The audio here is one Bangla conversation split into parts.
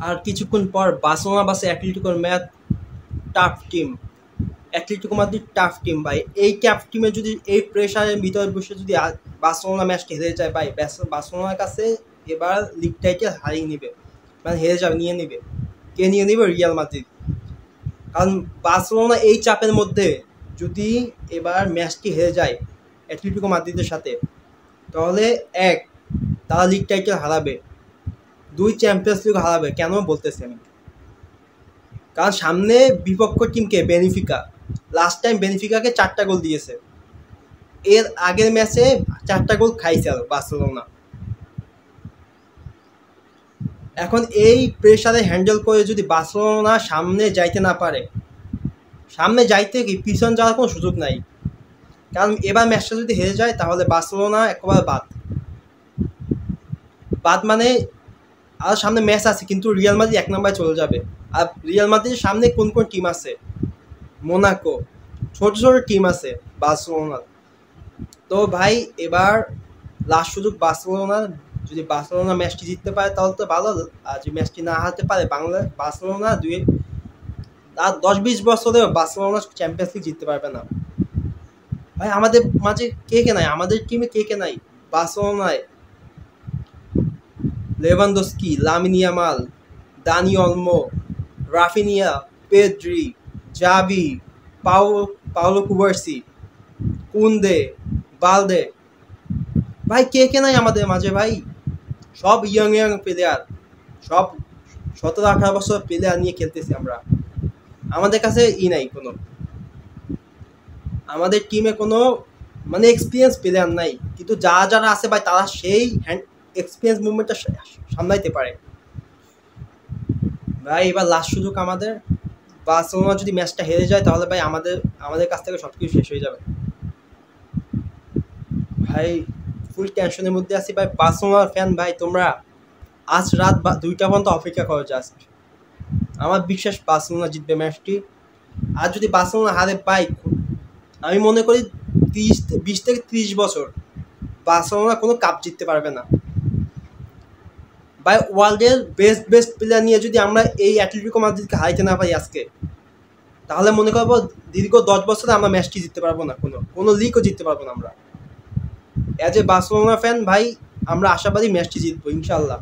আর কিছুক্ষণ পর বার্সেলোনা বাসে অ্যাটলেটিকোর match. Tough team, Atletico Madrid tough team ভাই। এই টাফ টিমে যদি এই প্রেশারের ভিতরে বসে যদি বার্সেলোনা ম্যাচটা হেরে যায় ভাই, বার্সেলোনার কাছে এবার লিগ টাইটেল হারিয়ে নেবে, মানে হেরে যাবে, নিয়ে নেবে। কে নিয়ে নেবে? Real Madrid. কারণ বার্সেলোনা এই চাপের মধ্যে যদি এবার ম্যাচটি হেরে যায় অ্যাটলেটিকো মাদ্রিদের সাথে, তাহলে এক, তারা লিগ টাইটেল হারাবে, দুই, চ্যাম্পিয়ন্স লিগ হারাবে। কেন বলতেছি আমি? কারণ সামনে বিপক্ষ টিমকে বেনিফিকা, লাস্ট টাইম বেনিফিকাকে 4টা গোল দিয়েছে, এর আগের ম্যাচে 4টা গোল খাইছে আর বার্সেলোনা। এখন এই প্রেশারে হ্যান্ডেল করে যদি বার্সেলোনা সামনে যাইতে না পারে, সামনে যাইতে কি পিছন যাওয়ার কোনো সুযোগ নাই। কারণ এবার ম্যাচটা যদি হেরে যায় তাহলে বার্সেলোনা একেবারে বাদ, বাদ মানে আর সামনে ম্যাচ আছে কিন্তু রিয়াল মাদ্রিদ 1 নম্বরে চলে যাবে। আর রিয়াল মাদ্রিদের সামনে কোন কোন টিম আছে? মোনাকো, ছোট ছোট টিম আছে বার্সেলোনার। তো ভাই এবার লাস্ট সুযোগ বার্সেলোনার। যদি বার্সেলোনা ম্যাচটি জিততে পারে তাহলে তো ভালো, আর যদি ম্যাচটি না হারতে পারে বার্সেলোনা আর 10-20 বছরে বার্সেলোনা চ্যাম্পিয়ন্স লিগ জিততে পারবে না ভাই। আমাদের মাঝে কে কে নাই, আমাদের টিমে কে কে নাই বার্সেলোনায়? Lewandowski, Lamine Yamal, Dani Olmo, Raphinha, Pedri, Gavi, Paolo Cubarsi, Kounde, Balde. ভাই কে কে নাই আমাদের মাঝে ভাই? সব ইয়াং ইয়াং প্লেয়ার, সব 17-18 বছর প্লেয়ার নিয়ে খেলতেছি আমরা। আমাদের কাছে নাই কোনো, আমাদের টিমে কোনো মানে এক্সপিরিয়েন্স প্লেয়ার নাই। কিন্তু যারা আছে ভাই তারা সেই এক্সপিরিয়েন্স মুভমেন্টটা সামলাইতে পারে ভাই। এবার লাস্ট সুযোগ আমাদের। বার্সেলোনা যদি ম্যাচটা হেরে যায় তাহলে ভাই আমাদের কাছ থেকে সব কিছু শেষ হয়ে যাবে ভাই। ফুল টেনশনের মধ্যে আছি ভাই। বার্সেলোনার ফ্যান ভাই, তোমরা আজ রাত 2টা পর্যন্ত অপেক্ষা করো জাস্ট। আমার বিশ্বাস বার্সেলোনা জিতবে ম্যাচটি। আর যদি বার্সেলোনা হারে পাই, আমি মনে করি 20 থেকে 30 বছর বার্সেলোনা কোনো কাপ জিততে পারবে না ভাই। ওয়ার্ল্ডের বেস্ট প্লেয়ার নিয়ে যদি আমরা এই অ্যাটলেটিকো মাদ্রিদকে হারাইতে না পারি আজকে, তাহলে মনে করবো দীর্ঘ 10 বছরে আমরা ম্যাচটি জিততে পারবো না, কোনো লিগও জিততে পারবো না আমরা। অ্যাজ এ বার্সেলোনা ফ্যান ভাই, আমরা আশাবাদী ম্যাচটি জিতবো ইনশাল্লাহ।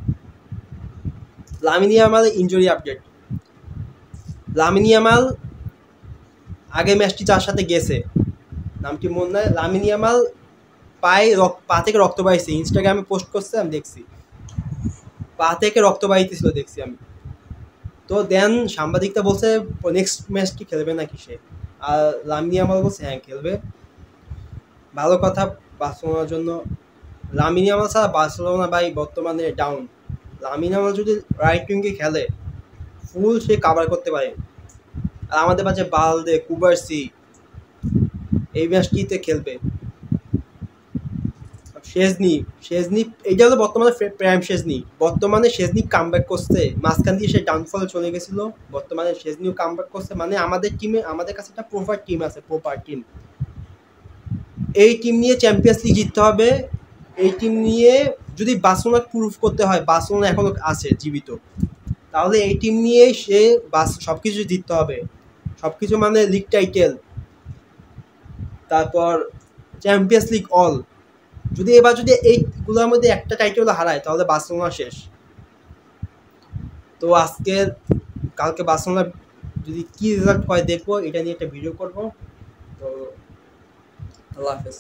Lamine Yamal injury update. Lamine Yamal আগে ম্যাচটি যার সাথে গেছে, নামটি মনে নাই, লামিন ইয়ামাল পা থেকে রক্ত বাইছে, ইনস্টাগ্রামে পোস্ট করছে, আমি দেখছি পা থেকে রক্ত বাইতেছিল, দেখছি আমি। তো দেন সাংবাদিকটা বলছে নেক্সট ম্যাচটি খেলবে নাকি সে, আর লামিন ইয়ামাল বলছে হ্যাঁ খেলবে। ভালো কথা বার্সেলোনার জন্য। লামিন ইয়ামাল ছাড়া বার্সেলোনা ভাই বর্তমানে ডাউন। লামিন ইয়ামাল যদি রাইট উইঙ্গে খেলে ফুল সে কাভার করতে পারে। আর আমাদের মাঝে বালদে, কুবার্সি এই ম্যাচটিতে খেলবে। শেজনি এইটা হলো বর্তমানে প্রাইম শেজনি। বর্তমানে শেজনি কামব্যাক করছে, মাঝখান দিয়ে সে ডাউনফলে চলে গেছিল, বর্তমানে শেজনিও কামব্যাক করছে। মানে আমাদের টিমে, আমাদের কাছে একটা প্রপার টিম আছে, প্রপার টিম। এই টিম নিয়ে চ্যাম্পিয়ন্স লিগ জিততে হবে। এই টিম নিয়ে যদি বার্সেলোনাকে প্রুভ করতে হয় বার্সেলোনা এখনো আছে জীবিত, তাহলে এই টিম নিয়ে সে সব কিছু জিততে হবে। সব কিছু মানে লিগ টাইটেল, তারপর চ্যাম্পিয়ন্স লিগ, অল। যদি এবার যদি এইগুলোর মধ্যে একটা টাইটেল হারায় তাহলে বার্সেলোনা শেষ। তো কালকে বার্সেলোনা যদি কি রেজাল্ট হয় দেখবো, এটা নিয়ে একটা ভিডিও করবো। তো আল্লাহ হাফেজ।